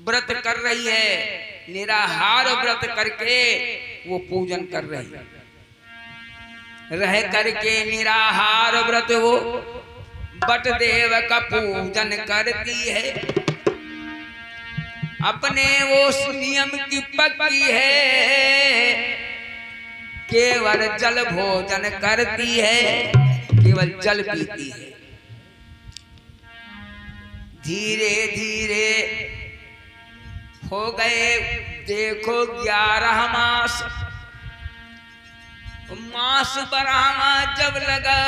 व्रत कर रही है, निराहार व्रत करके वो पूजन कर रही है। रह करके निराहार व्रत वो बट देव का पूजन करती है। अपने वो नियम की पक्की है, केवल जल भोजन करती है, केवल जल पीती है। धीरे धीरे हो गए देखो 11 मास। मास बरामा जब लगा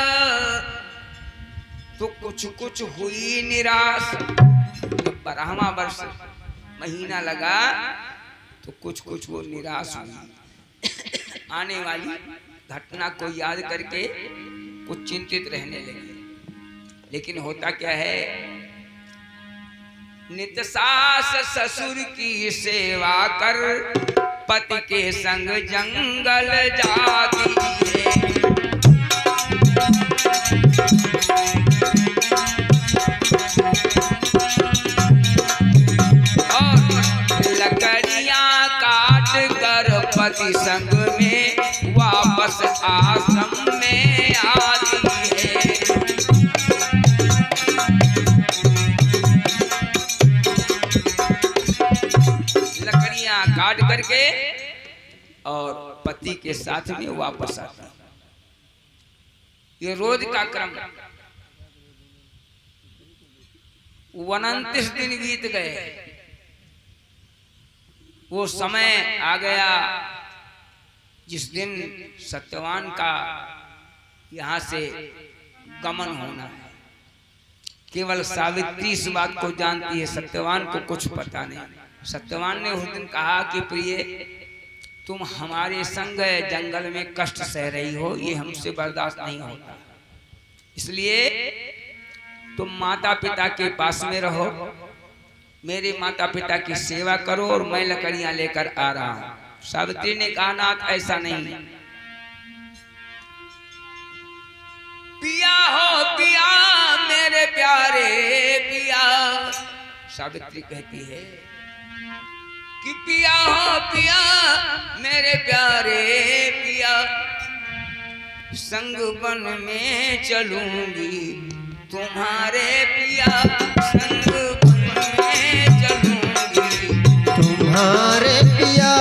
तो कुछ कुछ हुई निराश। जब 12वां वर्ष महीना लगा तो कुछ कुछ वो निराश हुई। आने वाली घटना को याद करके कुछ चिंतित रहने लगे। लेकिन होता क्या है, नित सास ससुर की सेवा कर पति के संग जंगल जाती है। और लकड़ियां काट कर पति संग में वापस आश्रम में आती है। लकड़ियां काट करके और पति के साथ में वापस आती है। ये रोज का क्रम। 29 दिन बीत गए। वो समय आ गया जिस दिन सत्यवान का यहां से गमन होना है। केवल सावित्री इस बात को जानती है, सत्यवान को कुछ पता नहीं। सत्यवान ने उस दिन कहा कि प्रिय, तुम हमारे संग जंगल में कष्ट सह रही हो, ये हमसे बर्दाश्त नहीं होता। इसलिए तुम माता पिता के पास में रहो, मेरे माता पिता की सेवा करो और मैं लकड़ियां लेकर आ रहा हूं। सावित्री ने कहा नाथ ऐसा नहीं। पिया हो पिया मेरे प्यारे पिया। सावित्री कहती है कि पिया हो पिया मेरे प्यारे पिया, संग वन में चलूंगी तुम्हारे पिया, संग वन में चलूंगी तुम्हारे पिया,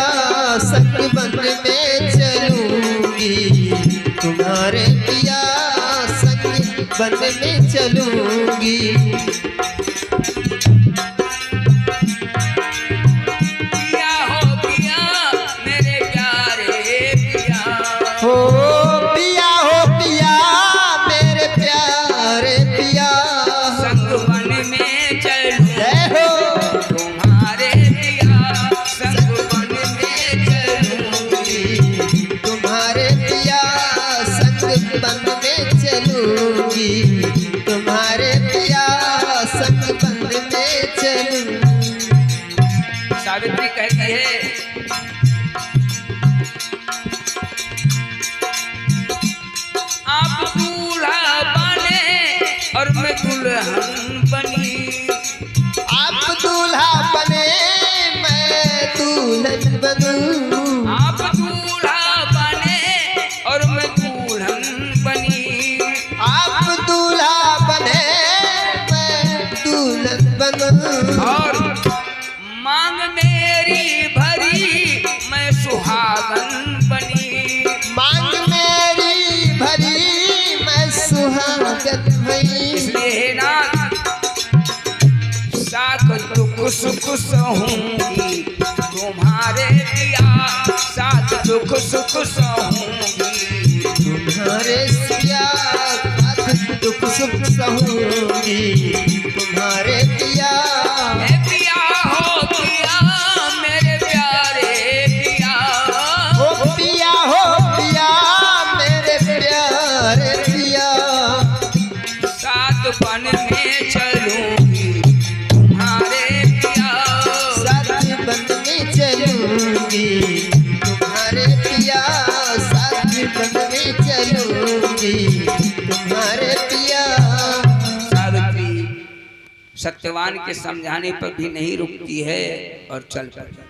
संग वन में चलूंगी तुम्हारे पिया, संग वन में चलूंगी। तुम्हारे पिया संग बंद में चलूं। सावित्री कहती है आप दूल्हा बने और मैं दुल्हन बनी। आप दूल्हा बने मैं दुल्हन बनूं। आप दूल्हा बने और मैं दुल्हन बनी। आप दूल्हा बने मैं दुल्हन बनूं। और मांग मेरी भरी मैं सुहागन बनी। मांग मेरी भरी मैं सुहागन बनी। इसलिए ना साख दुख सुख सहूंगी तुम्हारे पिया, साथ दुख सुख सहूंगी तुम्हारे पिया, साथ दुख सुख सहूंगी तुम्हारे पिया। पिया हो पिया मेरे प्यारे पिया, हो पिया मेरे प्यारे पिया, साथ बन में चलूंगी तुम्हारे पिया, साथ बन में चलूंगी तुम्हारे पिया, साथ बन में चलूंगी तुम्हारे पिया। सत्यवान के समझाने पर भी नहीं रुकती है और चल पड़ती।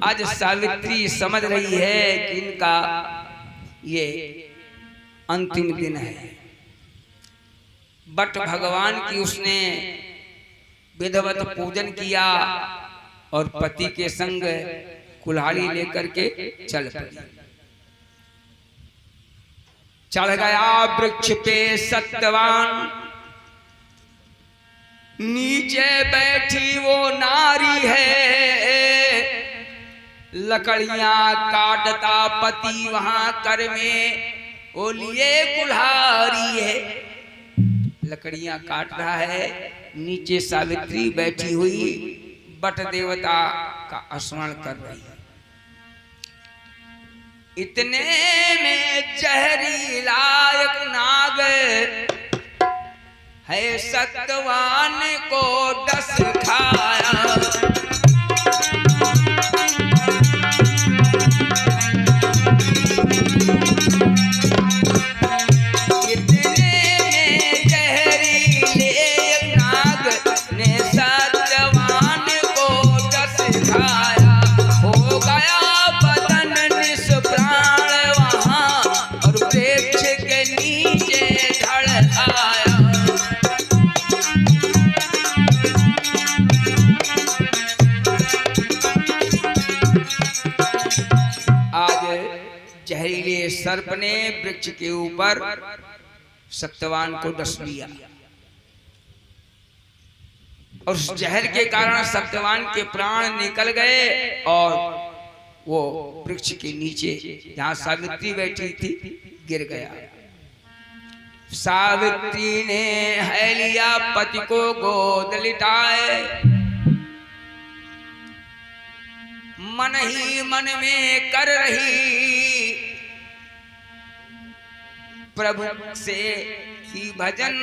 आज सावित्री समझ रही है कि इनका ये अंतिम दिन है, बट भगवान की उसने विधिवत पूजन किया और पति के संग कुल्हाड़ी लेकर के चल पड़ी। चढ़ गया वृक्ष पे सत्यवान, नीचे बैठी वो नारी है, लकड़ियां काटता पति वहां कर में वो लिए कुल्हाड़ी है। लकड़ियां काट रहा है, नीचे सावित्री बैठी हुई बट देवता का स्मरण कर रही है। इतने में जहरीला एक नाग है सत्यवान को डस खाया। जहरीले सर्प ने वृक्ष के ऊपर सत्यवान को डस लिया और उस जहर के कारण सत्यवान के प्राण निकल गए और वो वृक्ष के नीचे जहां सावित्री बैठी थी गिर गया। सावित्री ने है लिया पति को गोद लिटाए, मन ही मन में कर रही प्रभु से की भजन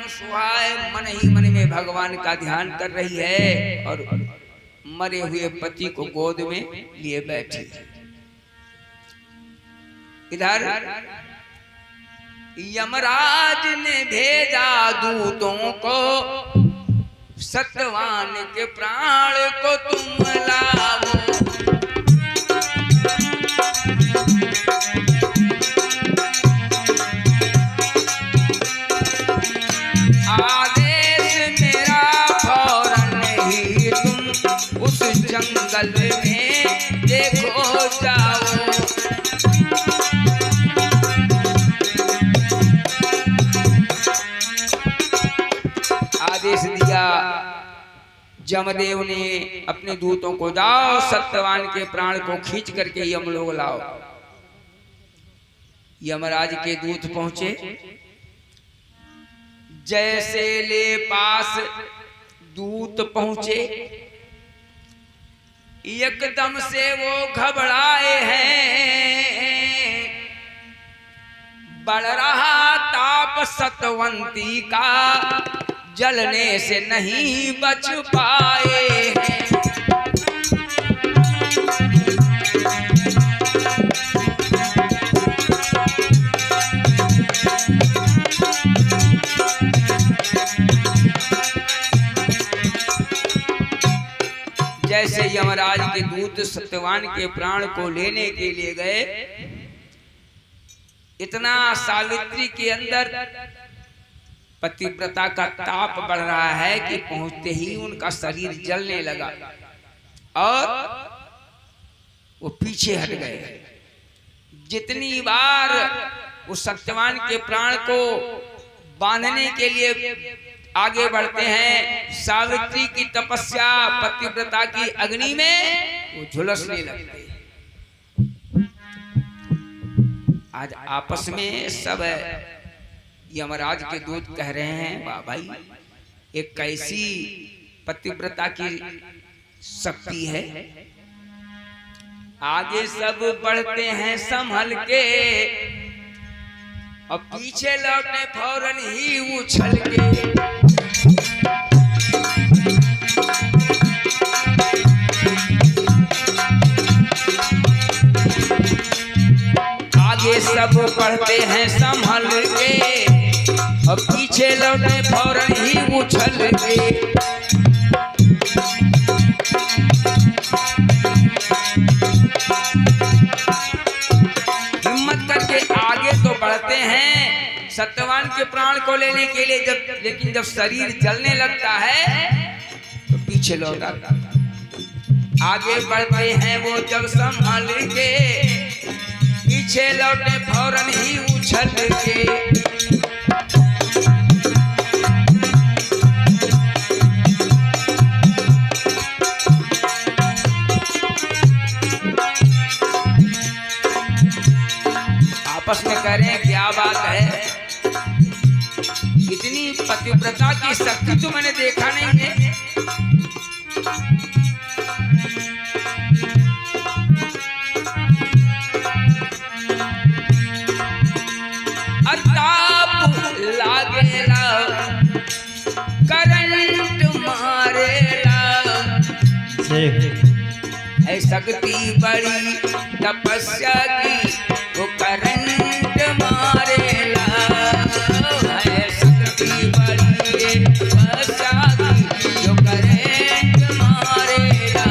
सुहाए। मन ही मन में भगवान का ध्यान कर रही है और मरे हुए पति को गोद में लिए बैठी। इधर यमराज ने भेजा दूतों को, सत्यवान के प्राण को तुम लाओ। आदेश मेरा फौरन ही तुम उस जंगल में देखो जाओ। आदेश दिया जमदेव ने अपने दूतों को, जाओ सत्यवान के प्राण को खींच करके यमलोक लाओ। यमराज के दूत पहुंचे, जैसे ले पास दूत पहुंचे एकदम से वो घबराए हैं। बढ़ रहा ताप सतवंती का, जलने से नहीं बच पाए हैं। जैसे यमराज के दूत सत्यवान के प्राण को लेने के लिए गए, इतना सावित्री के अंदर पतिव्रता का ताप बढ़ रहा है कि पहुंचते ही उनका शरीर जलने लगा और वो पीछे हट गए। जितनी बार वो सत्यवान के प्राण को बांधने के लिए आगे बढ़ते हैं, सावित्री की तपस्या पतिव्रता की अग्नि में वो झुलसने लगते हैं। आज आपस में सब यमराज के दूत कह रहे हैं, वाह भाई एक कैसी पतिव्रता की शक्ति है। आगे सब बढ़ते हैं संभल के और पीछे लौटने फौरन ही उछल के। आगे सब बढ़ते हैं संभल के और पीछे पीछे लौटे फौरन ही उछल के। हिम्मत करके आगे तो बढ़ते हैं सत्यवान के प्राण को लेने के लिए, लेकिन जब शरीर जलने लगता है तो पीछे लौट आता। आगे बढ़ते हैं वो जब संभल के, पीछे लौटे फौरन ही उछल के। आपस में करें क्या बात है, इतनी पतिव्रता की शक्ति तो मैंने देखा नहीं है। अताप लागेला करंट मारेला, है शक्ति बड़ी तपस्या की वो करंट मारेला, है शक्ति बड़ी तपस्या की जो करंट मारेला।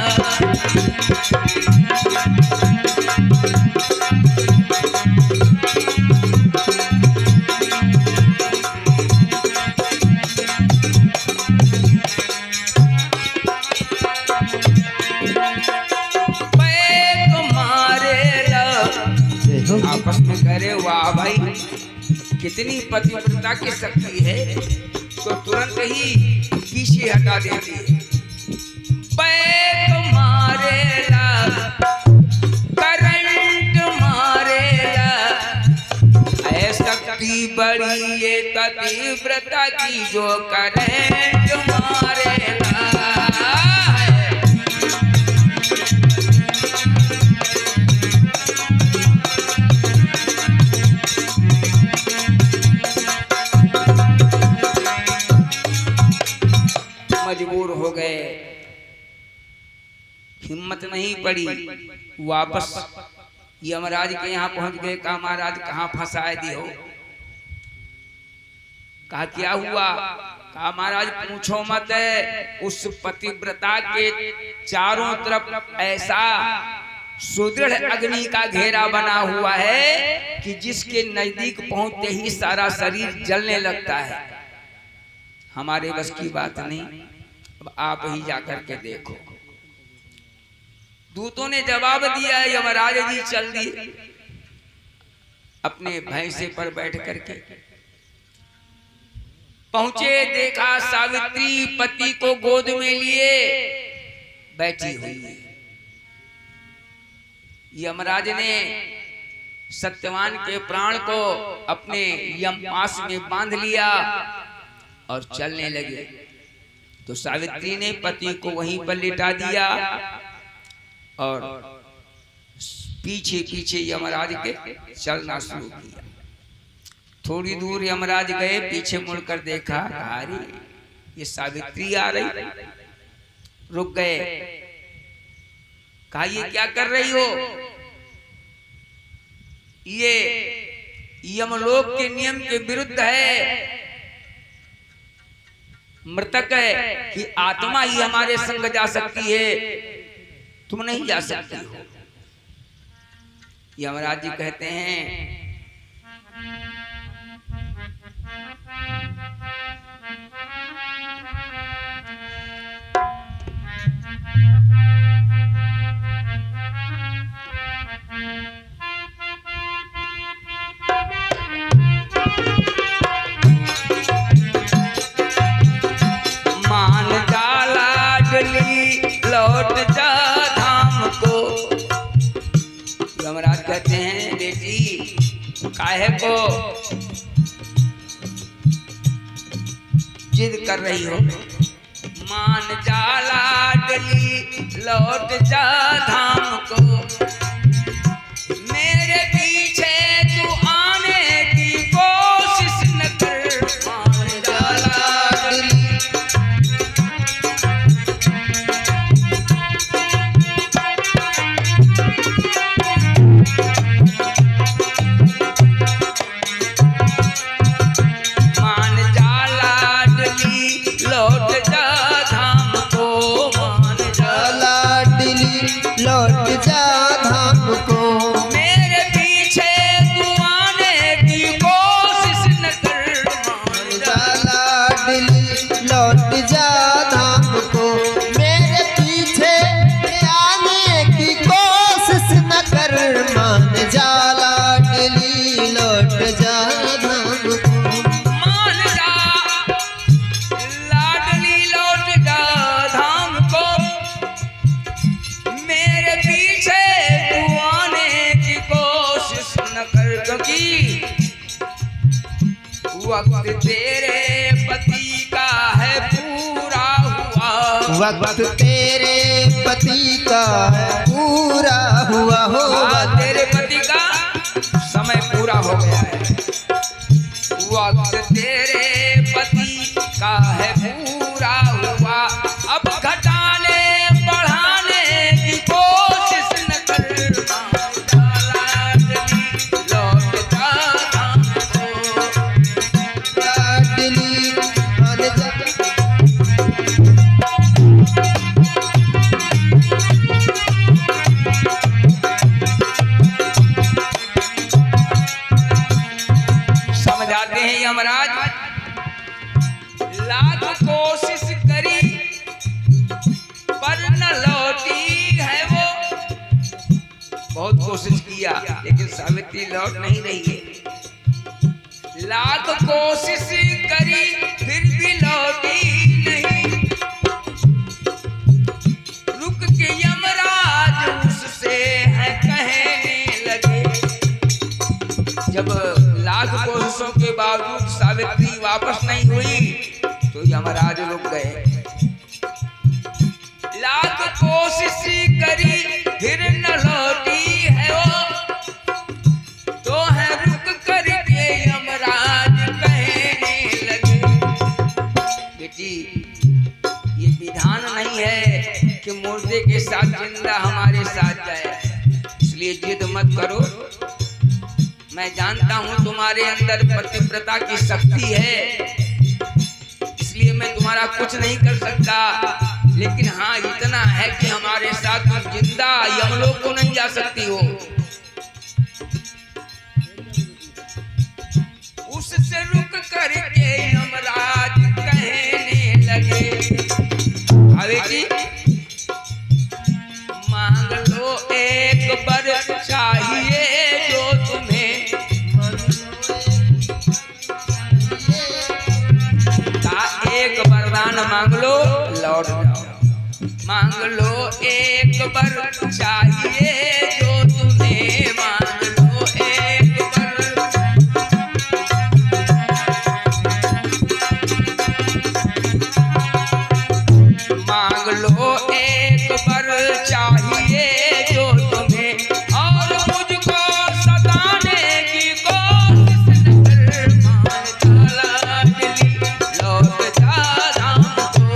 आपस में करे वाह भाई कितनी पतिव्रता की शक्ति है, तो तुरंत ही पीछे हटा देती है। पैक मारेला करंट मारेला, है शक्ति बड़ी ये पतिव्रता की जो करंट मारेला। मजबूर हो गए, हिम्मत नहीं पड़ी, वापस यमराज के यहाँ पहुंच गए। कहा महाराज कहाँ फंसाए दियो? कहा क्या हुआ? कहा महाराज पूछो मत, उस पतिव्रता के चारों तरफ ऐसा सुदृढ़ अग्नि का घेरा बना हुआ है कि जिसके नजदीक पहुंचते ही सारा शरीर जलने लगता है। हमारे बस की बात नहीं, अब आप ही जाकर के देखो। दूतों ने जवाब दिया, यमराज जी चल दिए अपने भैंसे पर बैठ करके। पहुंचे, देखा सावित्री पति को गोद में लिए बैठी हुई है। यमराज ने सत्यवान के प्राण को अपने यमपाश में बांध लिया और चलने लगे। तो सावित्री ने पति को वहीं पर लिटा दिया और पीछे पीछे यमराज के चलना शुरू किया। थोड़ी दूर यमराज गए, पीछे मुड़कर देखा, अरे ये सावित्री आ रही। रुक गए, कहा ये क्या कर रही हो? ये यमलोक के नियम के विरुद्ध है। मृतक है कि आत्मा ही हमारे संग जा सकती है, तुम नहीं जा सकती हो। यमराज जी कहते हैं मान डाला डली लौट जा धाम को। यमराज कहते हैं बेटी काहे को जिद कर रही हो? मान जाला डली लौट जा धाम को, मेरे पीछे तू आने की कोशिश न कर। मान जाला डली मान जा लौट जा धाम को। मेरे पीछे तू आने की कोशिश न कर, मान जा लाडली लौट जा धाम को। मेरे पीछे आने की कोशिश न कर, मान जा लाडली लौट जा धाम को। मान जा लाडली लौट जा धाम को, मेरे पीछे तू आने की कोशिश न कर, क्योंकि वक्त तेरे पति का है पूरा हुआ। वक्त तेरे पति का है पूरा हुआ हो। तेरे पति का समय पूरा हो गया है। वक्त तेरे पति का है पूरा हुआ, अब घटाने बढ़ाने की कोशिश न कर, लाडली लौट जा धाम को। लाडली मान जा। समझाते हैं यमराज, लाख कोशिश करी पर न लौटी है वो। बहुत कोशिश किया लेकिन सावित्री लौट नहीं रही है। लाख कोशिश करी फिर भी लौटी नहीं। रुक के यमराज उससे है कहने लगे। जब लाख कोशिशों के बावजूद सावित्री वापस नहीं हुई तो यमराज रुक गए। लाख कोशिश करी फिर न लौटी है वो, तो है रुक करके यमराज कहने लगे। बेटी, ये विधान नहीं है कि मुर्दे के साथ जिंदा हमारे साथ जाए, इसलिए जिद मत करो। मैं जानता हूं तुम्हारे अंदर पतिव्रता की शक्ति है, इसलिए मैं तुम्हारा कुछ नहीं कर सकता, लेकिन हाँ इतना है कि हमारे साथ तुम जिंदा यमलोक को नहीं जा सकती हो। उससे रुक करके यमराज कहने लगे, अरे जी मांग लो एक वर चाहिए जो तुम्हें, का एक वरदान मांग लो लौट जाओ। मांग लो एक वर चाहिए जो तुम्हें, मांग लो एक वर। मांग लो एक वर चाहिए जो तुम्हें, और मुझको सताने की कोशिश न कर, मान जा लाडली लौट जा धाम को।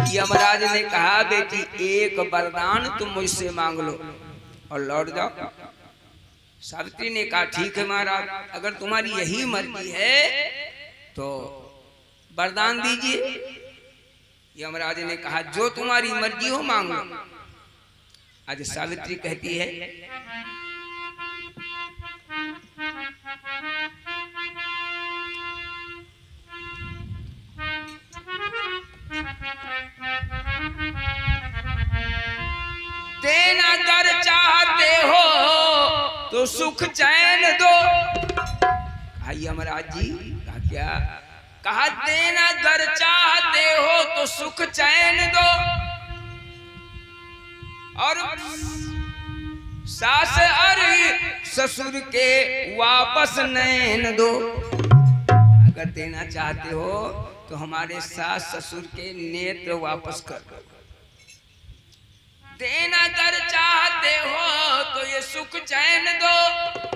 यमराज ने कहा, बेटी एक वरदान तुम मुझसे मांग लो और लौट जाओ। सावित्री ने कहा, ठीक है महाराज, अगर तुम्हारी यही मर्जी है तो वरदान दीजिए। यमराज ने कहा, जो तुम्हारी मर्जी हो मांग लो। आज सावित्री कहती है, देना अगर चाहते हो तो सुख चैन दो। यमराज जी कहा, क्या कहा? देना अगर चाहते हो तो सुख चैन दो, और सास और ससुर के वापस नैन दो। अगर देना चाहते हो तो हमारे सास ससुर के नेत्र वापस कर दो। देना अगर चाहते हो तो ये सुख चैन दो,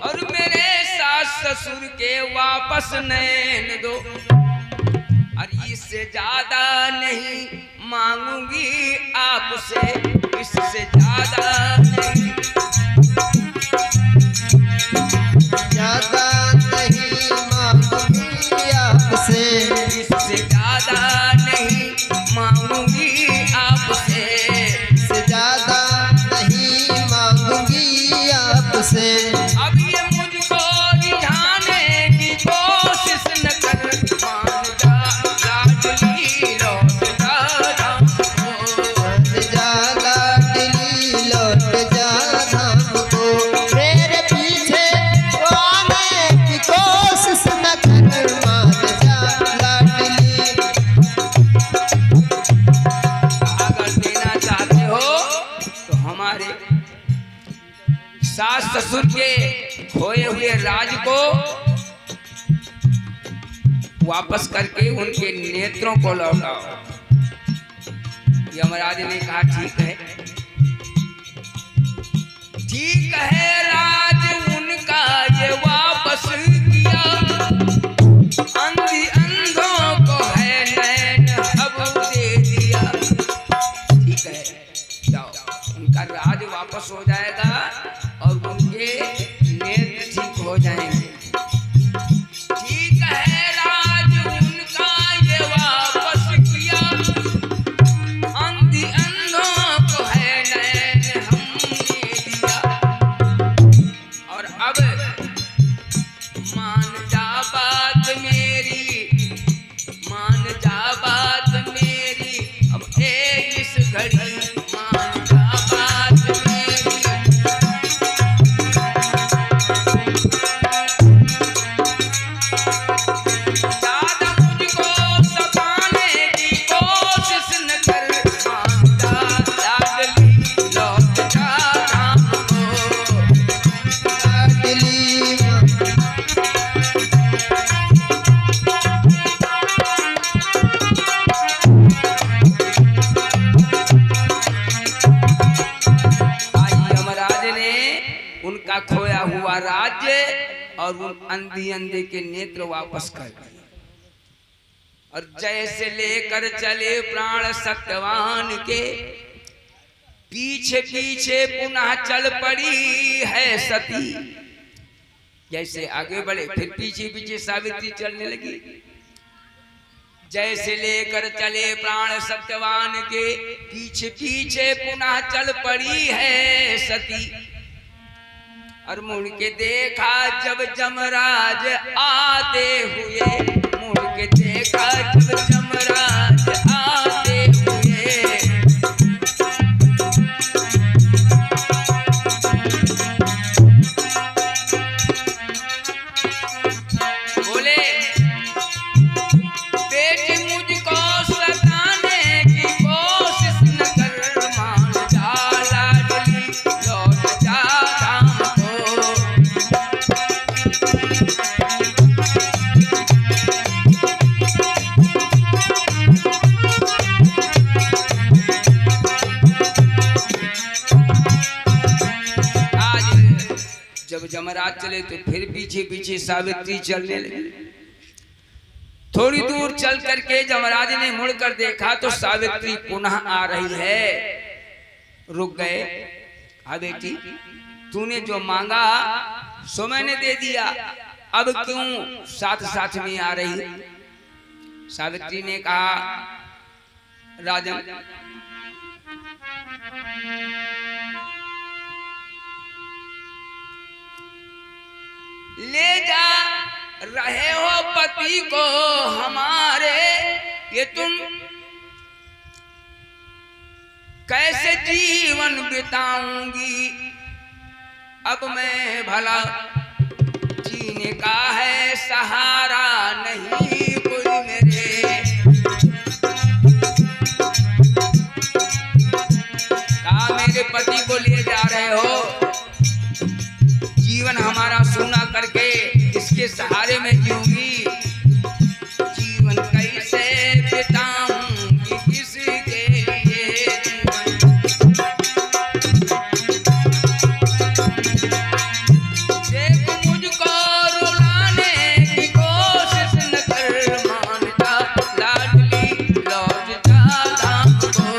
और मेरे सास ससुर के वापस नैन दो। और इससे ज्यादा नहीं मांगूंगी आपसे, इससे ज्यादा नहीं। हमारे सास ससुर के खोए हुए राज को वापस करके उनके नेत्रों को लौटाओ। यमराज ने कहा ठीक है, ठीक है राज उनका ये वापस किया, अंधी अंधों को है नैन अब दे दिया। ठीक है, जाओ, उनका राज वापस हो जाएगा और उनके नेत्र ठीक हो जाएंगे। ठीक है राज उनका ये वापस किया, अंधी अंधों को है नैन हमने दिया। और अब मान जा बात मेरी, मान जा बात मेरी, अब इस घड़ी मान जा बात मेरी। ज्यादा मुझको सताने की कोशिश न कर, मान जा लाडली लौट जा राम को। लाडली आज यमराज ने उनका खोया हुआ राज्य और उन अंधी अंधे के नेत्र वापस कर दिए। और जैसे लेकर चले प्राण सत्यवान के, पीछे पीछे पुनः चल पड़ी है सती। जैसे आगे बढ़े फिर पीछे पीछे सावित्री चलने लगी। जैसे लेकर चले प्राण सत्यवान के, पीछे पीछे पुनः चल पड़ी है सती। और मुड़ के देखा जब जमराज आते हुए, मुड़ के देखा जब जमराज आते हुए। बोले बेटी मुझको सताने की कोशिश न कर, मान जा लाडली लौट जा राम को। आज जब जमराज चले तो फिर पीछे पीछे सावित्री चलने लगी। थोड़ी दूर चल करके जमराज ने मुड़कर देखा तो सावित्री पुनः आ रही है। रुक गए, हाँ बेटी तूने जो मांगा सो मैंने दे दिया, अब क्यों साथ साथ में आ रही? सावित्री ने कहा राजन, ले जा रहे हो पति को हमारे, ये तुम कैसे जीवन बिताऊंगी? अब मैं भला जीने का है सहारा नहीं कोई मेरे। कहा मेरे पति को ले जा रहे हो, जीवन हमारा सूना करके इसके सहारे में जीऊंगी, जीवन कैसे बिताऊंगी किसके लिए देख मुझको रुलाने की कोशिश न कर, मान जा लाडली लौट जा राम को।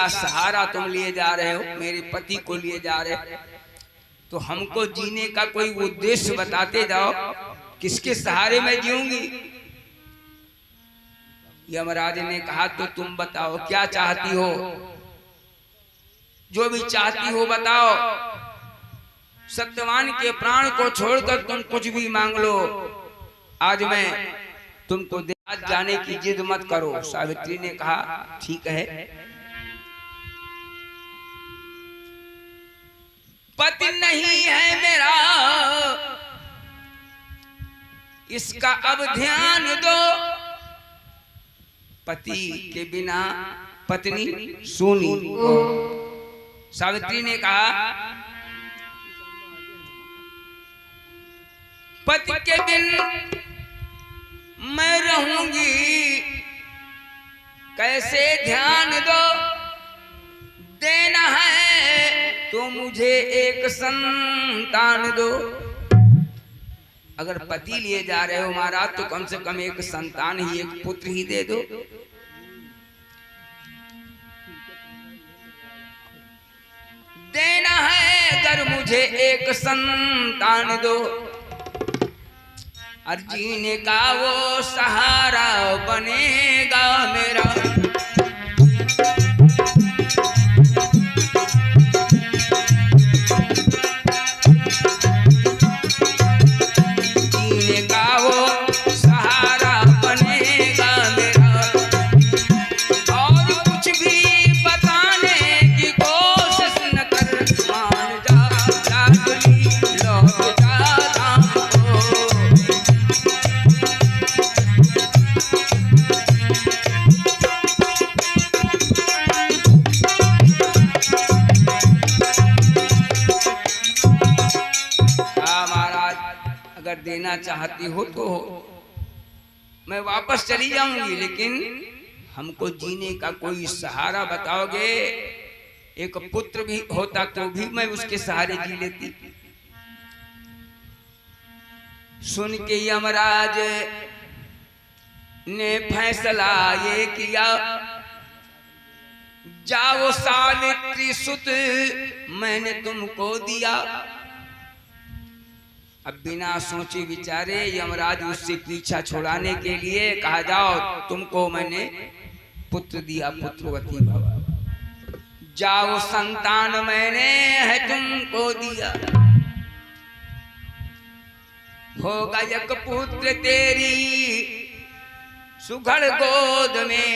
सहारा तुम लिए जा रहे हो, मेरे पति को लिए जा रहे हो, तो हमको जीने का कोई उद्देश्य बताते जाओ, किसके सहारे में जीऊंगी? यमराज ने कहा तो तुम बताओ क्या चाहती हो, जो भी चाहती हो बताओ। सत्यवान के प्राण को छोड़कर तुम कुछ भी मांग लो, आज मैं तुमको आज जाने की जिद मत करो। सावित्री ने कहा ठीक है। पति नहीं है मेरा, इसका अब ध्यान दो। पति के बिना पत्नी सूनी। सावित्री ने कहा, पति के बिन मैं रहूंगी, कैसे ध्यान दो। देना है तो मुझे एक संतान दो। अगर पति लिए जा रहे हो महाराज तो कम से कम एक संतान ही, एक पुत्र ही दे दो। देना है अगर मुझे एक संतान दो, और जीने का वो सहारा बनेगा मेरा। जीने का वो सहारा बनेगा मेरा, और कुछ भी बताने की कोशिश न कर। मान जा लाडली, लौट जा धाम को। अगर देना चाहती हो तो मैं वापस चली जाऊंगी, लेकिन हमको जीने का कोई सहारा बताओगे। एक पुत्र भी होता तो भी मैं उसके सहारे जी लेती। सुन के यमराज ने फैसला ये किया, जाओ सावित्री सुत मैंने तुमको दिया। अब बिना सोचे विचारे यमराज उससे पीछा छुड़ाने के लिए कहा, जाओ तुमको मैंने पुत्र दिया, पुत्रवती भव। जाओ संतान मैंने है तुमको दिया, होगा एक पुत्र तेरी सुघड़ गोद में।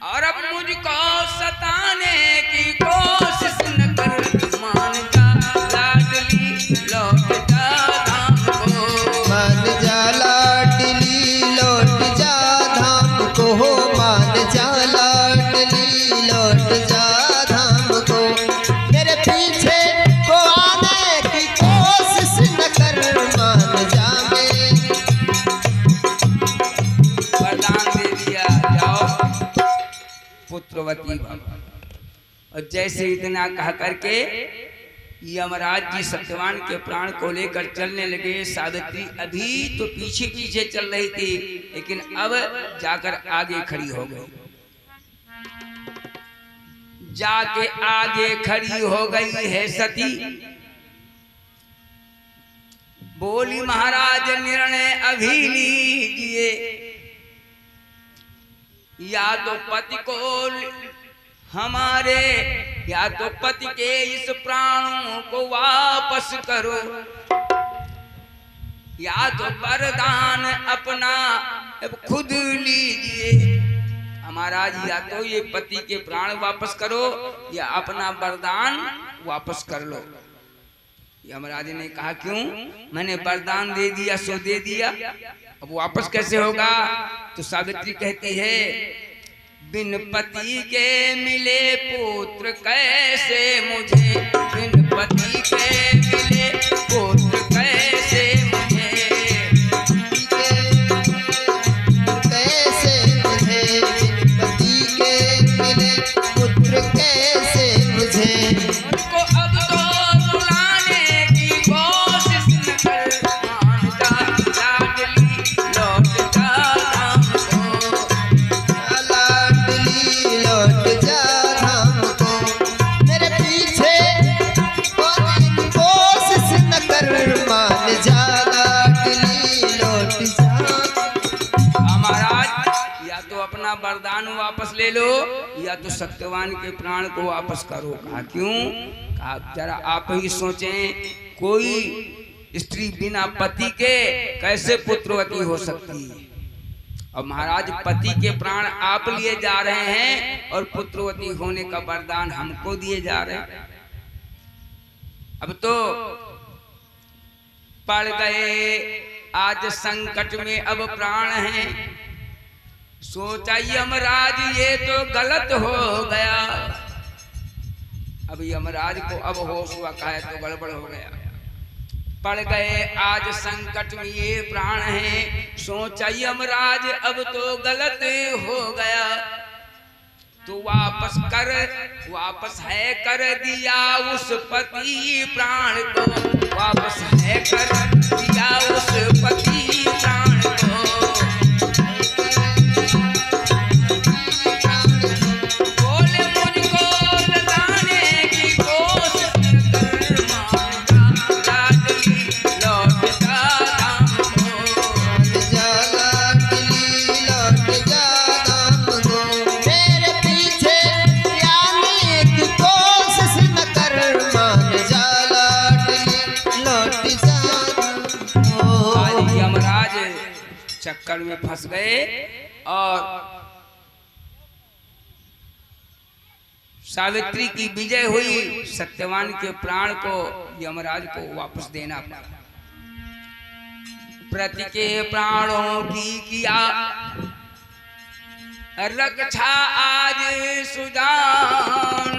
और अब मुझको सताने की कोशिश न कर। मान जा लाडली, लौट जा धाम को। मान जा लाडली, लौट जा धाम को। मान जा लाडली, लौट जा धाम को। मेरे पीछे को आने की कोशिश न कर। मान जा मेरे। वरदान दे दिया, जाओ पुत्रवती भव। और जैसे इतना कह करके यमराज जी सत्यवान के प्राण को लेकर चलने लगे। सावित्री अभी तो पीछे पीछे चल रही थी, लेकिन अब जाकर आगे खड़ी हो गई। जाके आगे खड़ी हो गई है सती। बोली, महाराज निर्णय अभी लीजिए, या तो पति को हमारे, या तो पति के इस प्राणों को वापस करो, या तो वरदान अपना खुद लीजिए। महाराज, या तो ये पति के प्राण वापस करो या अपना वरदान वापस कर लो। यमराज ने कहा, क्यों? मैंने वरदान दे दिया सो दे दिया, अब वापस कैसे होगा? तो सावित्री कहती है, बिन पति के मिले पुत्र कैसे मुझे, बिन पति के मिले पुत्र कैसे मुझे, कैसे मुझे, बिन पति के मिले पुत्र कैसे मुझे। उनको अब तो बुलाने की कोशिश न कर। मान जा लाडली, लौट जा धाम को। लाडली, लौट जा धाम को। मेरे पीछे कोने की कोशिश न कर। मान जा लाडली, लौट जा। महाराज, या तो अपना वरदान वापस ले लो या तो सत्यवान के प्राण को वापस करो। कहा, क्यों? कहा, जरा आप ही सोचें, कोई स्त्री बिना पति के कैसे पुत्रवती हो सकती है? और महाराज, पति के प्राण आप लिए जा रहे हैं और पुत्रवती होने का वरदान हमको दिए जा रहे हैं। अब तो पड़ गए आज संकट में अब प्राण हैं, सोचा यमराज ये तो गलत हो गया। अब यमराज को अब होश हुआ, कहा तो गड़बड़ हो गया। पड़ गए आज संकट में ये प्राण हैं, सोचा यमराज अब तो गलत हो गया। तो वापस है कर दिया उस पति प्राण को, वापस है कर दिया उस पति प्राण को। बोले मुझको लगाने की कोशिश कर, मांगा लाडली लौट जा धाम को। जा लाडली लौट जा धाम को, मेरे पीछे आने की कोशिश न कर, मान जा लाडली लौट जा धाम को। आज यमराज चक्कर में फंस गए और सावित्री की विजय हुई। सत्यवान के प्राण को यमराज को वापस देना पड़ा। प्रति के प्राणों की किया रक्षा आज सुजान,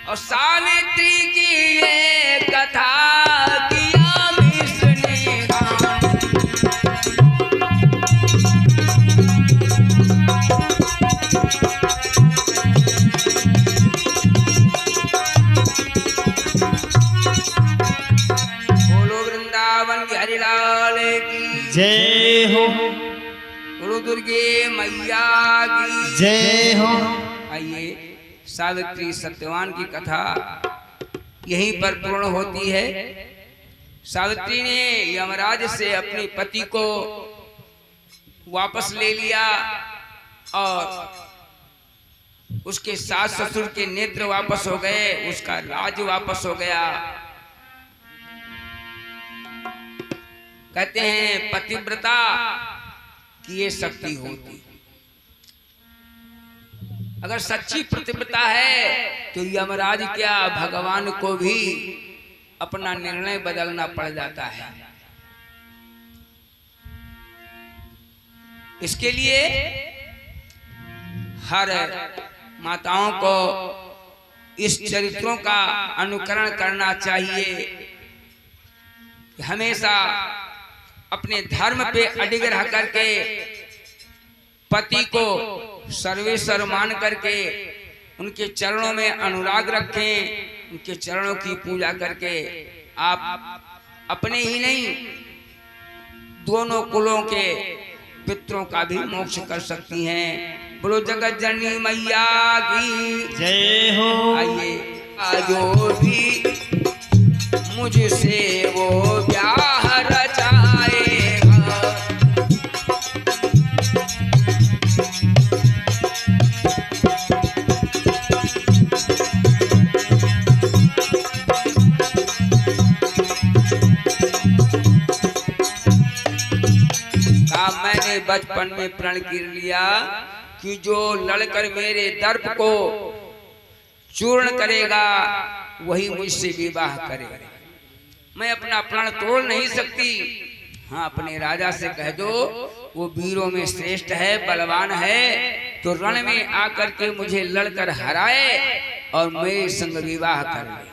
और सावित्री की ये कथा किया विष्णु गान। बोलो वृंदावन की हरिलाल की जय हो, बोलो दुर्गे मैया की जय हो। आइए, सावित्री सत्यवान की कथा यहीं पर पूर्ण होती है। सावित्री ने यमराज से अपने पति को वापस ले लिया और उसके सास ससुर के नेत्र वापस हो गए, उसका राज वापस हो गया। कहते हैं पतिव्रता की ये शक्ति होती। अगर सच्ची पतिव्रता है तो यमराज क्या भगवान को भी अपना निर्णय बदलना पड़ जाता है। इसके लिए हर माताओं को इस चरित्रों का अनुकरण करना चाहिए। हमेशा अपने धर्म पे अडिग रह करके पति को सर्वेश्वर मान करके उनके चरणों में अनुराग रखें, उनके चरणों की पूजा करके आप अपने ही नहीं दोनों कुलों के पितरों का भी मोक्ष कर सकती हैं। बोलो जगत जननी मैया की जय हो। आइए, जो भी मुझसे वो ब्याह रचाएगा, मैंने बचपन में प्रण कर लिया कि जो लड़कर मेरे दर्प को चूर्ण करेगा वही मुझसे विवाह करेगा। मैं अपना प्रण तोड़ नहीं सकती। हाँ, अपने राजा से कह दो वो वीरों में श्रेष्ठ है, बलवान है, तो रण में आकर के मुझे लड़कर हराए और मेरे संग विवाह कर ले।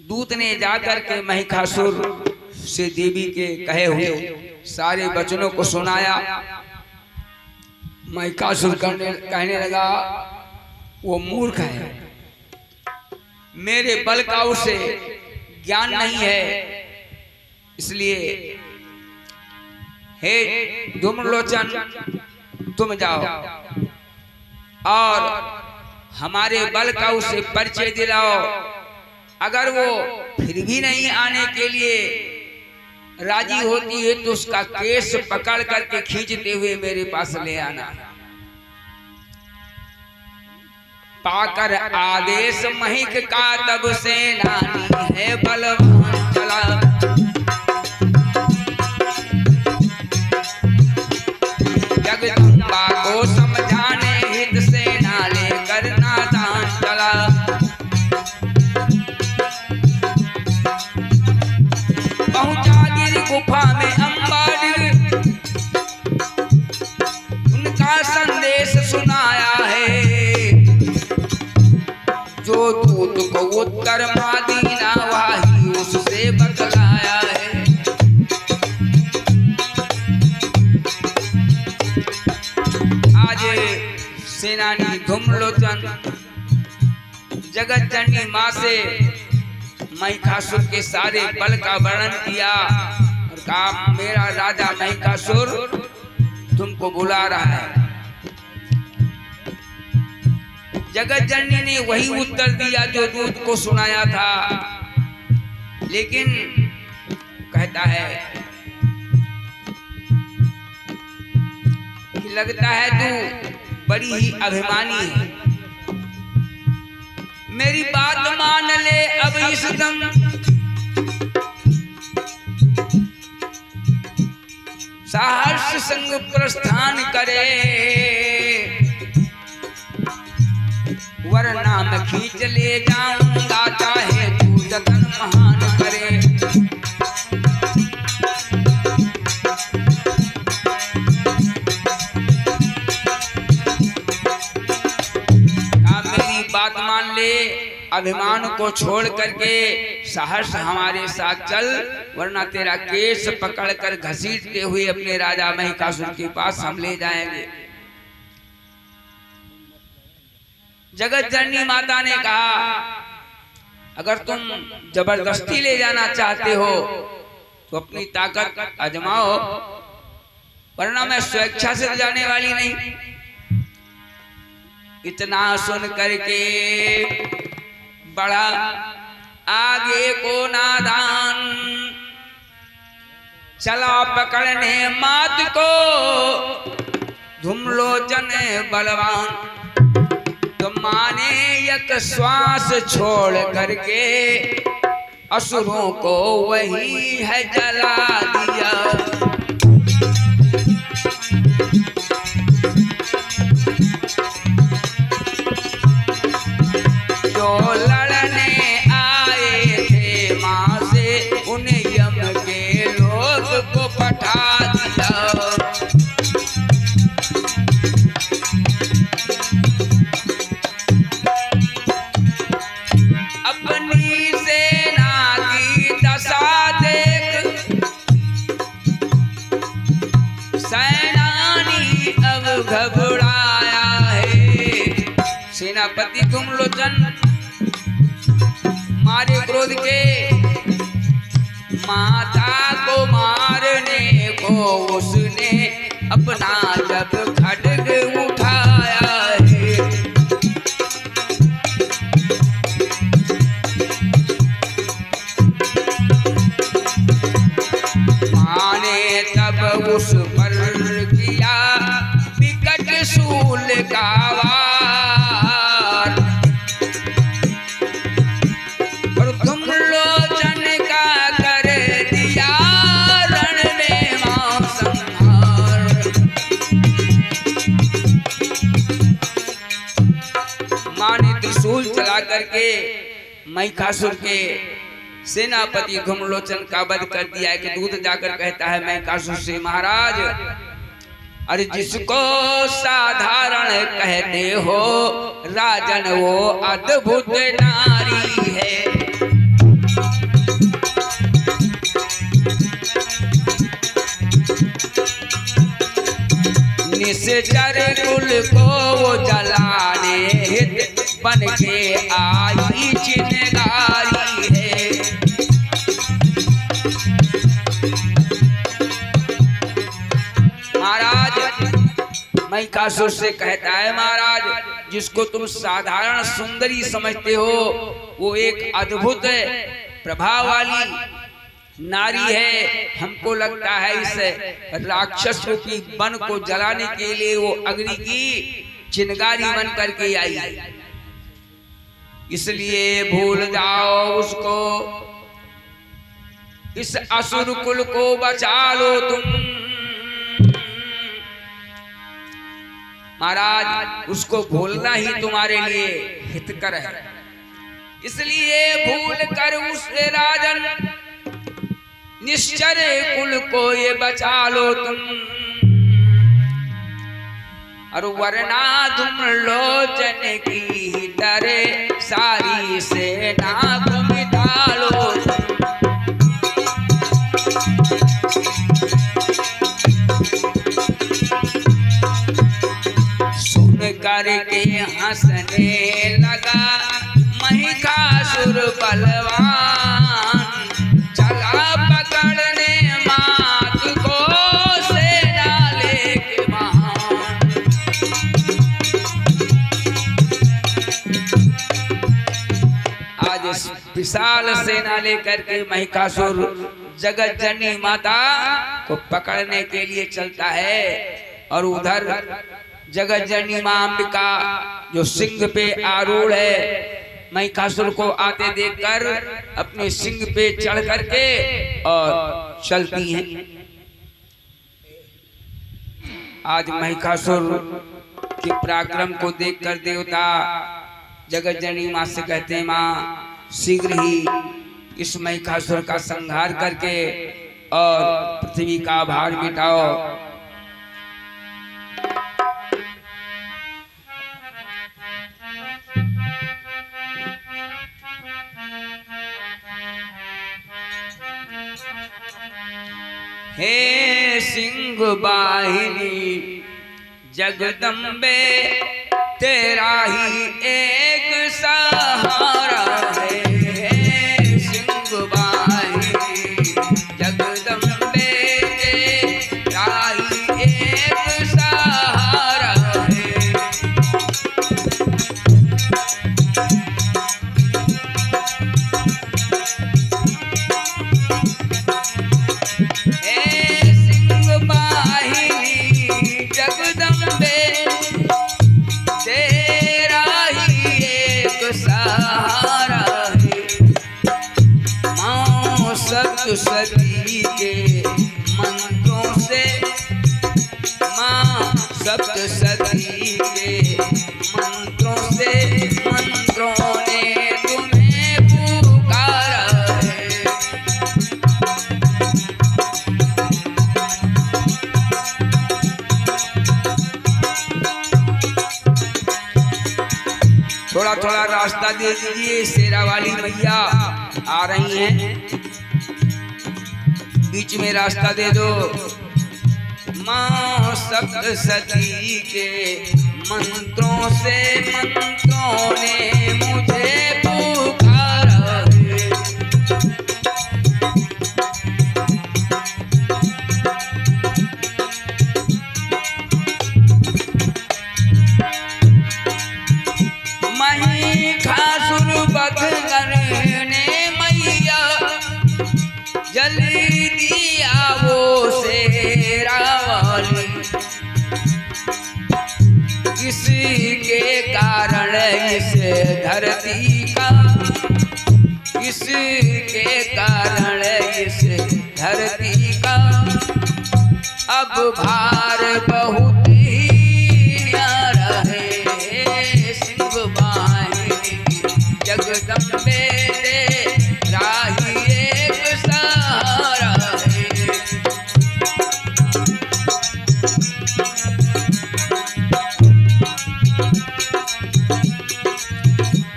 दूत ने जाकर के महिषासुर से देवी के कहे हुए सारे वचनों को सुनाया। महिषासुर कहने लगा वो मूर्ख है, मेरे बल का उसे ज्ञान नहीं है, इसलिए हे धूम्रलोचन तुम जाओ और हमारे बल का उसे परिचय दिलाओ। अगर वो फिर भी नहीं आने के लिए राजी होती है तो उसका केस पकड़ करके खींचते हुए मेरे पास ले आना। पाकर आदेश महिक का तब सेनानी है बलवान चला। जगदम्बा को समझाने हित सेना लेकर नादान चला। जो दूत को उत्तर मादीना वही उससे बतलाया है। आज सेनानी धूम्रलोचन जगत जननी माँ से महिषासुर के सारे बल का वर्णन किया और कहा मेरा राजा महिषासुर तुमको बुला रहा है। जगत जननी ने वही उत्तर दिया जो दूत को सुनाया था, लेकिन कहता है कि लगता है तू बड़ी ही अभिमानी है, मेरी बात मान ले अब इस दम। सहर्ष संग प्रस्थान करे वरना मैं खींच ले जाऊंगा, चाहे तू जतन महान करे। मेरी बात मान ले, अभिमान को छोड़ करके सहर्ष हमारे साथ चल, वरना तेरा केस पकड़कर घसीटते हुए अपने राजा महिषासुर के पास हम ले जाएंगे। जगत जननी माता ने कहा अगर तुम जबरदस्ती ले जाना चाहते हो तो अपनी ताकत आजमाओ, वरना मैं स्वेच्छा से जाने वाली नहीं। इतना सुन करके बढ़ा आगे को नादान, चला पकड़ने मात को धूम्रलोचन बलवान। तो माने एक श्वास छोड़ करके असुरों को वही है जला दिया। जो लड़ने आए थे माँ से उन्हें यम के लोग को पठा दिया। अपनी सेना की दशा देख सेनानी अब घबराया है। सेनापति धूम्रलोचन मारे क्रोध के माता को मारने को उसने अपना जब खड्ग उठाया है। माने तब उस पर किया विकट शूल का वार, और धूम्रलोचन का कर दिया रण में मां संहार। मां ने त्रिशूल चला करके महिषासुर के सेनापति धूम्रलोचन का वध कर दिया है। कि दूत जाकर कहता है महिषासुर से महाराज, अरे जिसको साधारण कहते हो राजन वो अद्भुत नारी है। निश्चर कुल को वो जलाने हित बन के आई चिनगारी है। महाराज महिषासुर से कहता है महाराज जिसको तुम साधारण सुंदरी समझते हो वो एक अद्भुत प्रभाव वाली नारी है। हमको लगता है इस राक्षस रूपी वन को जलाने के लिए वो अग्नि की चिनगारी बन करके आई है, इसलिए भूल जाओ उसको, इस असुर कुल को बचा लो तुम। महाराज उसको भूलना ही तुम्हारे लिए हितकर है, इसलिए भूल कर उस राजन निश्चर कुल को ये बचा लो तुम। और वरना धूम्रलोचन की डरे सारी कहने लगा महिषासुर बलवान, चला पकड़ने मात को सेना लेके महान। आज इस विशाल सेना लेकर के महिषासुर जगत जननी माता को पकड़ने के लिए चलता है, और उधर जगत जननी मां अंबिका जो सिंह पे आरूढ़ है, महिषासुर को आते देखकर अपने सिंह पे चढ़ करके और चलती हैं। आज महिषासुर के पराक्रम को देखकर देवता जगत जननी मां से कहते हैं, मां शीघ्र ही इस महिषासुर का संहार करके और पृथ्वी का भार मिटाओ। हे सिंह वाहिनी जगदम्बे, तेरा ही एक सहारा है। हे सिंह वाहिनी जगदम्बे, तेरा ही एक सहारा है। सती के मंत्रों से, मां सप्तसती के मंत्रों से, मंत्रों ने तुम्हें पुकारा है। थोड़ा थोड़ा रास्ता दे दीजिए, शेरा वाली मैया आ रही हैं, बीच में रास्ता दे दो। मां सप्तसती के मंत्रों से, मंत्रों ने मुझे पुकारा है। महिषासुर वध करने मैया जल्दी दिया वो शेरा वाली, किसके कारण इस धरती का, किसके कारण इस धरती का अब भार बहुत ही न्यारा है। सिंह वाहिनी जगदम्बे, तेरा ही एक सहारा है।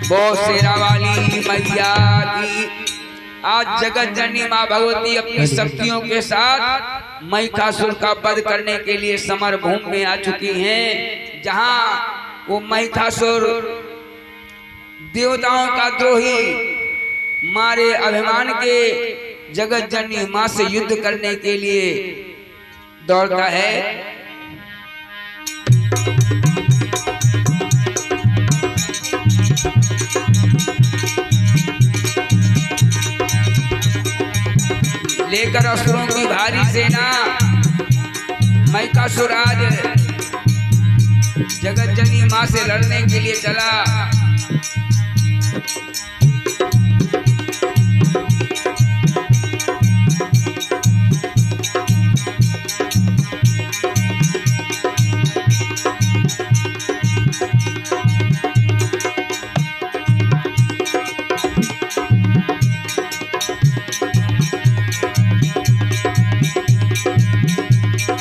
वो शेरा वाली मैया की आज जगत जननी मां भगवती अपनी शक्तियों के साथ महिषासुर का वध करने के लिए समर भूमि में आ चुकी हैं, जहां वो महिषासुर देवताओं का द्रोही मारे अभिमान के जगत जननी मां से युद्ध करने के लिए दौड़ता है। लेकर असुरों की भारी सेना महिषासुर आज जगत जननी मां से लड़ने के लिए चला।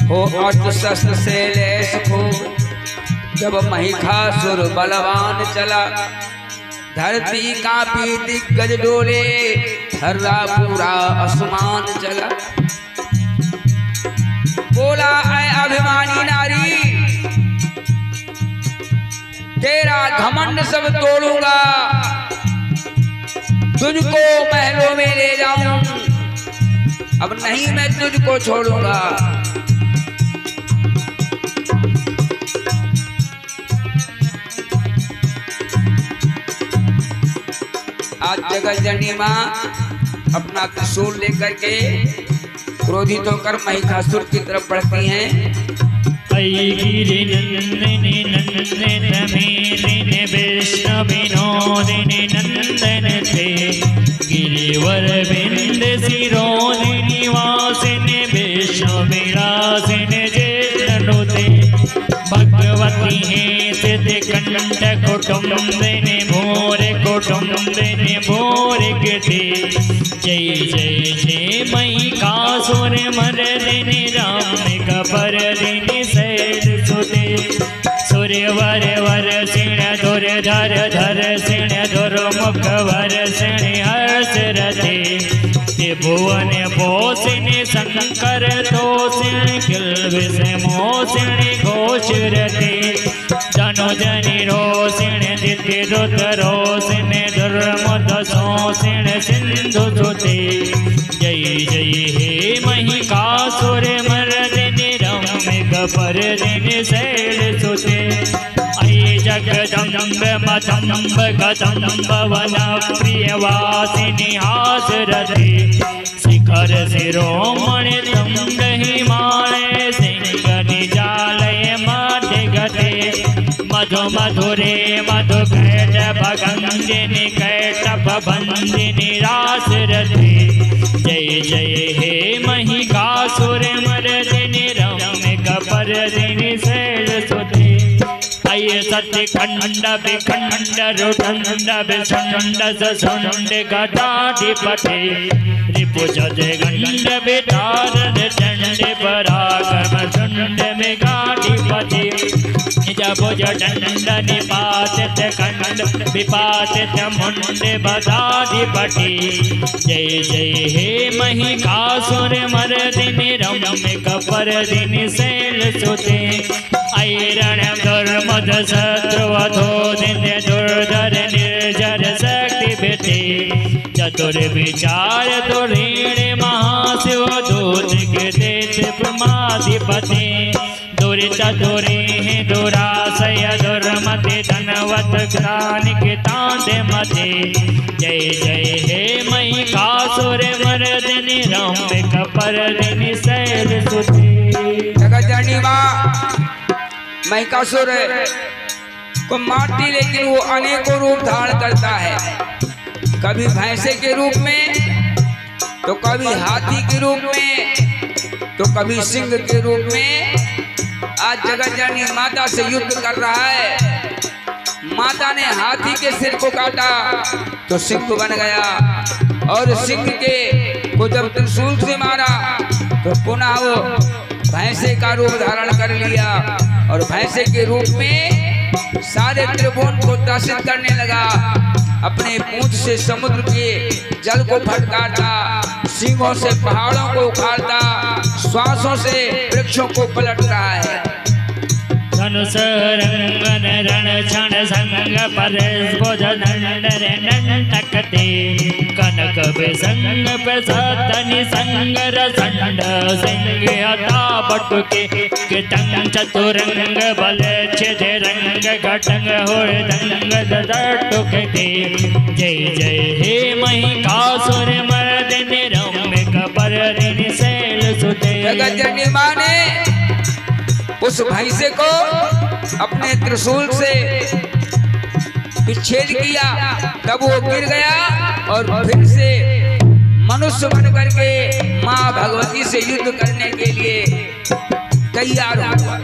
हो अस्त्र शस्त्र से लैस हो, जब महिषासुर बलवान चला, धरती कांपी दिग्गज डोले, थर्रा पूरा आसमान चला। बोला ऐ अभिमानी नारी, तेरा घमंड सब तोड़ूंगा, तुझको महलों में ले जाऊं, अब नहीं मैं तुझको छोड़ूंगा। आज जगत जननी मां अपना त्रिशूल लेकर के क्रोधित होकर महिषासुर की तरफ बढ़ती हैं। गिरि नंदने नंदन मेलिने विष्णु विनोदिने नंदन थे, गिरिवर बिंद सिरोनि निवासिने विष्णु विलासिने जेष्ठनुते, भगवती हैं सिद्ध कंठ कुटुंबिने भोर कुटुंबिने भोर गते, जय जय जय महिषासुर मर्दिनि राम कपर्दिनि शैल सुते, सूर्यवर वर सिंह धुर धर धर सिंह धुर मुख वर सिंह हर्ष रते, त्रिभुवन पोषिणि शंकर तोषिणि किल्बिष मोषिणि घोष रते, धनुजनि रोषिणि दिति रुद्र रोषिणि दुर्मुद सोषिणि सिंधु सुते, जय जय हे महिषासुर मर्दिनि रम्य कपर्दिनि शैल सुते, अये जगदम्ब मदम्ब कदम्ब वन प्रियवासिनि हासरते, शिखर शिरोमणि तुंग हिमालय सिंह निजालय मध्य गते, मधु मधुरे मधु कैटभ गंधिनि कैटभ बंधिनि रास रते, जय जय हे महिषासुर मर्दिनि रम्य कपर्दिनि शैल सुते, अये सत्य खंड विखंड रुदंड विषंड ससुंड गदाधिपते, रिपुजद गंड वितारण दंड पराक्रम सुंड मेघाधिपते, निज भुज दंड निपातित खंड विपातित मुंड बदाधिपते, जय जय हे महिषासुर मर्दिनि रम्य कपर्दिनि शैल सुते, ऐरण दुर्मद शत्रुवधोदिन दुर्धर निर्जर शक्ति भेटे, चतुर विचार दुरीण महाशिव दूत के देश प्रमाधिपते, दुरित दुरे दुराशय दुर्मति धनवत ग्रानिक तांदे मते, जय जय हे महिषासुर मर्दिनि रम्य कपर्दिनि शैल सुते। जगत जननी मां महिषासुर को मारती, लेकिन वो अनेकों रूप धारण करता है, कभी भैंसे के रूप में, तो कभी हाथी के रूप में, तो कभी सिंह के रूप में। आज जगत जननी माता से युद्ध कर रहा है। माता ने हाथी के सिर को काटा तो सिंह बन गया, और सिंह के को जब त्रिशूल से मारा तो पुनः वो भैंसे का रूप धारण कर लिया, और भैंसे के रूप में सारे त्रिभुवन को त्रासित करने लगा। अपने पूंछ से समुद्र के जल को फटकारता, सींगों से पहाड़ों को उखाड़ता, श्वासों से वृक्षों को पलट रहा है। धनुष रंगन रण क्षण संग परस्पोज नंडर नंटकते, कनक बेसंग प्रसतनि संगर संड सिंह हता बटुके, कितंग चतुरंग बल छिद रंग घटंग हुड़दंग दटुकते, जय जय हे महिषासुर मर्दिनि रम्य कपर्दिनि शैल सुते। जगत जननी मां ने उस भैंसे को अपने त्रिशूल से विच्छेद किया, तब वो गिर गया और फिर से मनुष्य बन करके मां भगवती से युद्ध करने के लिए तैयार हुआ।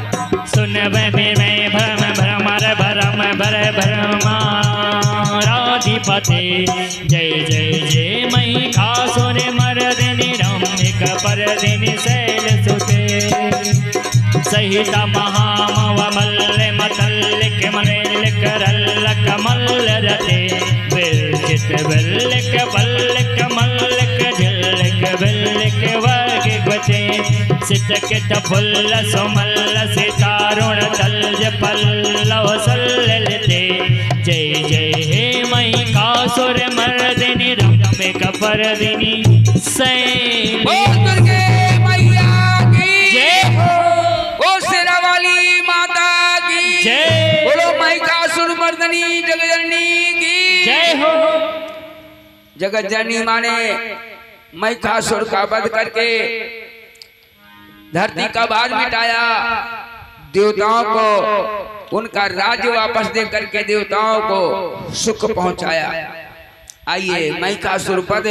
सुन मैं भ्रम भ्रमर भरम भर भ्रमाधिपते, जय जय जय महिषासुर मर्दिनि रम्य कपर्दिनि शैल सुते, सहित महामव मल्ल मतल्ल कमल करल कमल रते, विरचित बिल्लिक बल्लिक मल्लिक झिल्लिक बिल्लिक वर्ग गते, सितकित फुल्ल सुमल्ल सितारुण तल्ज पल्लव सल्लते, सुर मर्दिनी रंग में कपरदिनी सैनी बोल दुर्गे मैया की जय हो ओ शेरा वाली माता की जय बोलो महिषासुर मर्दनी जगजननी की जय हो जगजननी माने महिषासुर का वध करके धरती का भार मिटाया, देवताओं को उनका राज्य वापस दे करके देवताओं को सुख पहुंचाया। आइए महिषासुर वध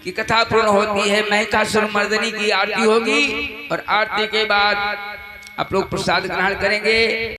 की कथा पूर्ण होती है, महिषासुर मर्दनी की आरती होगी और आरती के बाद आप लोग प्रसाद ग्रहण करेंगे।